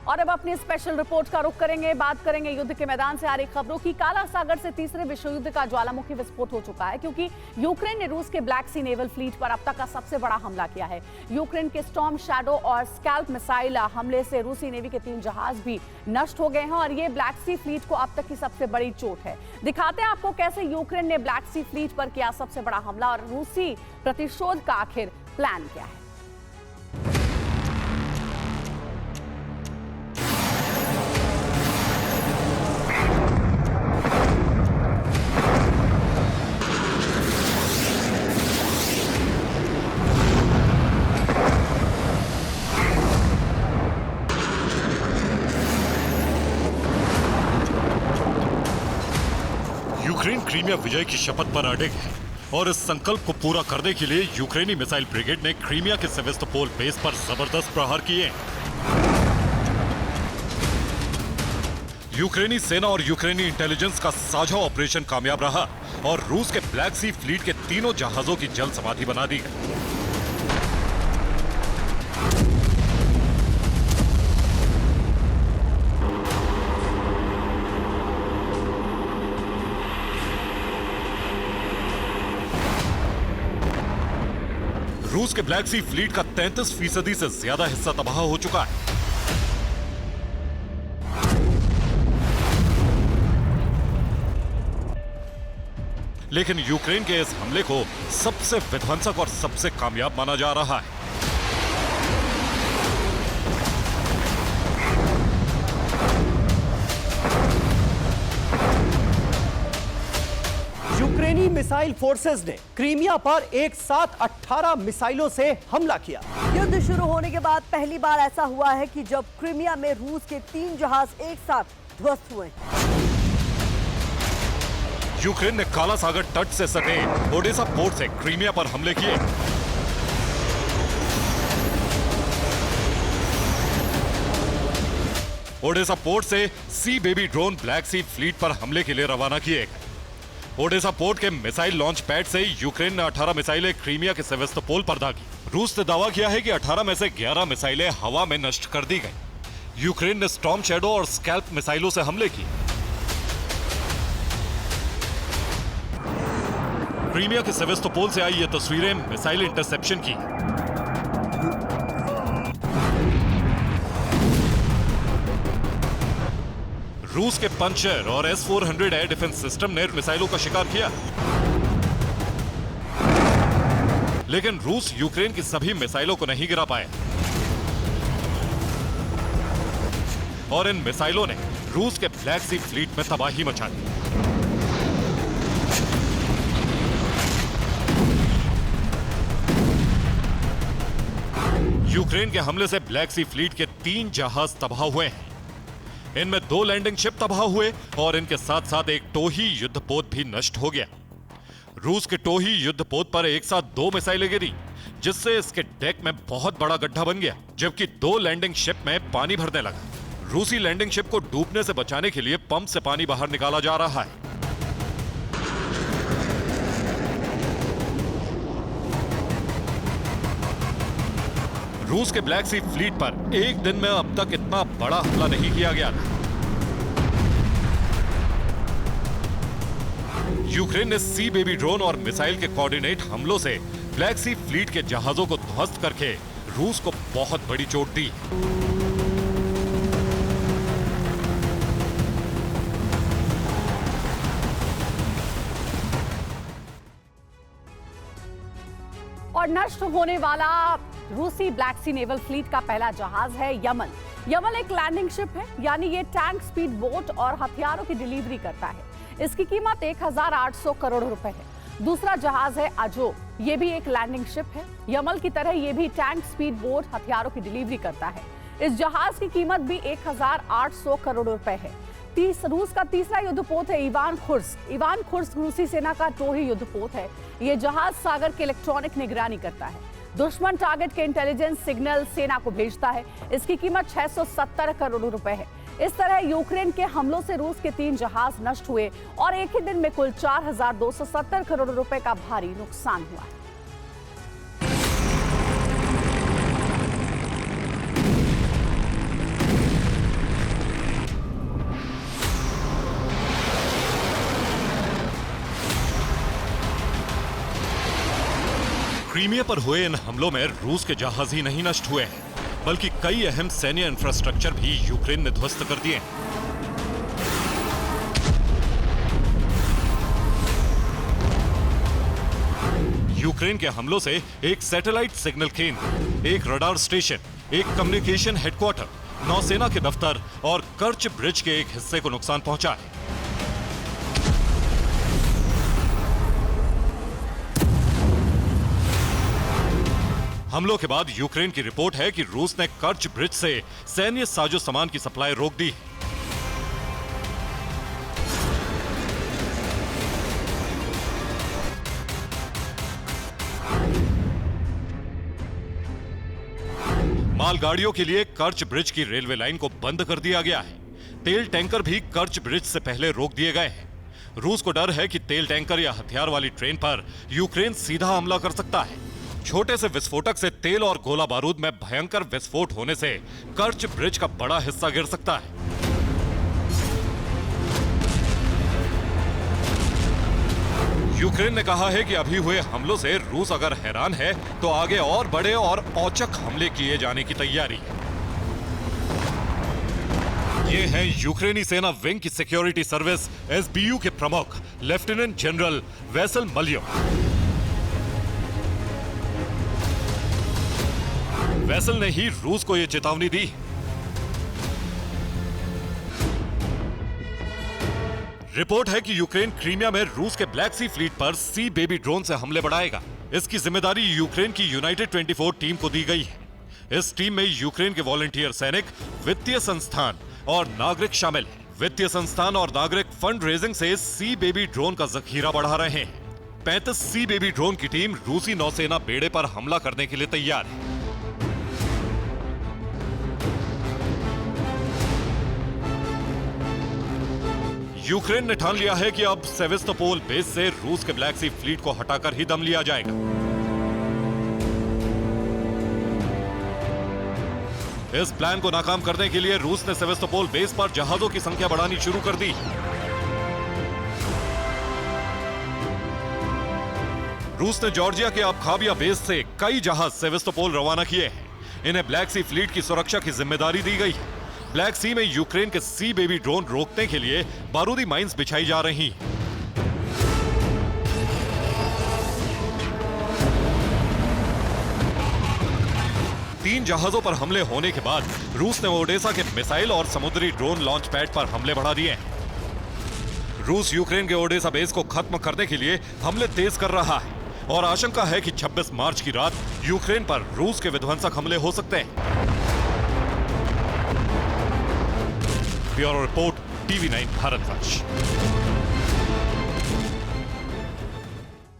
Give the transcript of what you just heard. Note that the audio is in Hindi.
और अब अपनी स्पेशल रिपोर्ट का रुख करेंगे, बात करेंगे युद्ध के मैदान से आ रही खबरों की। काला सागर से तीसरे विश्व युद्ध का ज्वालामुखी विस्फोट हो चुका है, क्योंकि यूक्रेन ने रूस के ब्लैक सी नेवल फ्लीट पर अब तक का सबसे बड़ा हमला किया है। यूक्रेन के स्टॉर्म शैडो और स्कैल्प मिसाइल हमले से रूसी नेवी के 3 जहाज भी नष्ट हो गए हैं और ये ब्लैक सी फ्लीट को अब तक की सबसे बड़ी चोट है। दिखाते हैं आपको कैसे यूक्रेन ने ब्लैक सी फ्लीट पर किया सबसे बड़ा हमला और रूसी प्रतिशोध का आखिर प्लान क्या है। यूक्रेन क्रीमिया विजय की शपथ पर अड़िग है और इस संकल्प को पूरा करने के लिए यूक्रेनी मिसाइल ब्रिगेड ने क्रीमिया के सेवेस्तोपोल बेस पर जबरदस्त प्रहार किए। यूक्रेनी सेना और यूक्रेनी इंटेलिजेंस का साझा ऑपरेशन कामयाब रहा और रूस के ब्लैक सी फ्लीट के तीनों जहाजों की जल समाधि बना दी। रूस के ब्लैक सी फ्लीट का 33% से ज्यादा हिस्सा तबाह हो चुका है। लेकिन यूक्रेन के इस हमले को सबसे विध्वंसक और सबसे कामयाब माना जा रहा है। यूक्रेनी मिसाइल फोर्सेस ने क्रीमिया पर एक साथ 18 मिसाइलों से हमला किया। युद्ध शुरू होने के बाद पहली बार ऐसा हुआ है कि जब क्रीमिया में रूस के 3 जहाज एक साथ ध्वस्त हुए। यूक्रेन ने काला सागर तट से सटे ओडेसा पोर्ट से क्रीमिया पर हमले किए। ओडेसा पोर्ट से सी baby drone black Sea fleet पर हमले के लिए रवाना किए गए। ओडेसा पोर्ट के मिसाइल लॉन्च पैड से यूक्रेन ने 18 मिसाइलें क्रीमिया के सेवेस्तोपोल पर दागी। रूस ने दावा किया है कि 18 में से 11 मिसाइलें हवा में नष्ट कर दी गई। यूक्रेन ने स्टॉर्म शैडो और स्कैल्प मिसाइलों से हमले किए। क्रीमिया के सेवेस्तोपोल से आई ये तस्वीरें मिसाइल इंटरसेप्शन की। रूस के पंचर और S-400 एयर डिफेंस सिस्टम ने मिसाइलों का शिकार किया, लेकिन रूस यूक्रेन की सभी मिसाइलों को नहीं गिरा पाए और इन मिसाइलों ने रूस के ब्लैक सी फ्लीट में तबाही मचा दी। यूक्रेन के हमले से ब्लैक सी फ्लीट के 3 जहाज तबाह हुए हैं। इनमें 2 लैंडिंग शिप तबाह हुए और इनके साथ साथ एक टोही युद्धपोत भी नष्ट हो गया। रूस के टोही युद्धपोत पर एक साथ 2 मिसाइलें गिरी, जिससे इसके डेक में बहुत बड़ा गड्ढा बन गया, जबकि 2 लैंडिंग शिप में पानी भरने लगा। रूसी लैंडिंग शिप को डूबने से बचाने के लिए पंप से पानी बाहर निकाला जा रहा है। रूस के ब्लैक सी फ्लीट पर एक दिन में अब तक इतना बड़ा हमला नहीं किया गया था। यूक्रेन ने सी बेबी ड्रोन और मिसाइल के कोऑर्डिनेट हमलों से ब्लैक सी फ्लीट के जहाजों को ध्वस्त करके रूस को बहुत बड़ी चोट दी। और नष्ट होने वाला रूसी ब्लैक सी नेवल फ्लीट का पहला जहाज है यमल। यमल एक लैंडिंग शिप है, यानी ये टैंक, स्पीड बोट और हथियारों की डिलीवरी करता है। इसकी कीमत 1800 करोड़ रुपए है। दूसरा जहाज है अजो, ये भी एक लैंडिंग शिप है। यमल की तरह ये भी टैंक, स्पीड बोट, हथियारों की डिलीवरी करता है। इस जहाज की कीमत भी 1800 करोड़ रुपए है। रूस का तीसरा युद्धपोत है इवान खुर्स्क। इवान खुर्स्क रूसी सेना का टोही युद्धपोत है। ये जहाज सागर के इलेक्ट्रॉनिक निगरानी करता है। दुश्मन टारगेट के इंटेलिजेंस सिग्नल सेना को भेजता है। इसकी कीमत 670 करोड़ रुपए है। इस तरह यूक्रेन के हमलों से रूस के 3 जहाज नष्ट हुए और एक ही दिन में कुल 4270 करोड़ रुपए का भारी नुकसान हुआ है। क्रीमिया पर हुए इन हमलों में रूस के जहाज ही नहीं नष्ट हुए हैं, बल्कि कई अहम सैन्य इंफ्रास्ट्रक्चर भी यूक्रेन ने ध्वस्त कर दिए हैं। यूक्रेन के हमलों से एक सैटेलाइट सिग्नल केंद्र, एक रडार स्टेशन, एक कम्युनिकेशन हेडक्वार्टर, नौसेना के दफ्तर और कर्च ब्रिज के एक हिस्से को नुकसान पहुंचा है। हमलों के बाद यूक्रेन की रिपोर्ट है कि रूस ने कर्च ब्रिज से सैन्य साजो सामान की सप्लाई रोक दी। मालगाड़ियों के लिए कर्च ब्रिज की रेलवे लाइन को बंद कर दिया गया है। तेल टैंकर भी कर्च ब्रिज से पहले रोक दिए गए हैं। रूस को डर है कि तेल टैंकर या हथियार वाली ट्रेन पर यूक्रेन सीधा हमला कर सकता है। छोटे से विस्फोटक से तेल और गोला बारूद में भयंकर विस्फोट होने से कर्च ब्रिज का बड़ा हिस्सा गिर सकता है। यूक्रेन ने कहा है कि अभी हुए हमलों से रूस अगर हैरान है तो आगे और बड़े और औचक हमले किए जाने की तैयारी है। ये हैं यूक्रेनी सेना विंग की सिक्योरिटी सर्विस एसबीयू के प्रमुख लेफ्टिनेंट जनरल वेसल मलियोव। वेसल ने ही रूस को यह चेतावनी दी। रिपोर्ट है कि यूक्रेन क्रीमिया में रूस के ब्लैक सी फ्लीट पर सी बेबी ड्रोन से हमले बढ़ाएगा। इसकी जिम्मेदारी यूक्रेन की यूनाइटेड 24 टीम को दी गई है। इस टीम में यूक्रेन के वॉलंटियर सैनिक, वित्तीय संस्थान और नागरिक शामिल हैं। वित्तीय संस्थान और नागरिक फंड रेजिंग से सी बेबी ड्रोन का जखीरा बढ़ा रहे हैं। 35 सी बेबी ड्रोन की टीम रूसी नौसेना बेड़े पर हमला करने के लिए तैयार है। यूक्रेन ने ठान लिया है कि अब सेवेस्तोपोल बेस से रूस के ब्लैक सी फ्लीट को हटाकर ही दम लिया जाएगा। इस प्लान को नाकाम करने के लिए रूस ने सेवेस्तोपोल बेस पर जहाजों की संख्या बढ़ानी शुरू कर दी। रूस ने जॉर्जिया के अबखाजिया बेस से कई जहाज सेवेस्तोपोल रवाना किए हैं। इन्हें ब्लैक सी फ्लीट की सुरक्षा की जिम्मेदारी दी गई है। ब्लैक सी में यूक्रेन के सी बेबी ड्रोन रोकने के लिए बारूदी माइंस बिछाई जा रही हैं। तीन जहाजों पर हमले होने के बाद रूस ने ओडेसा के मिसाइल और समुद्री ड्रोन लॉन्च पैड पर हमले बढ़ा दिए हैं। रूस यूक्रेन के ओडेसा बेस को खत्म करने के लिए हमले तेज कर रहा है और आशंका है कि 26 मार्च की रात यूक्रेन पर रूस के विध्वंसक हमले हो सकते हैं। Bureau report, TV9 Bharatvarsh.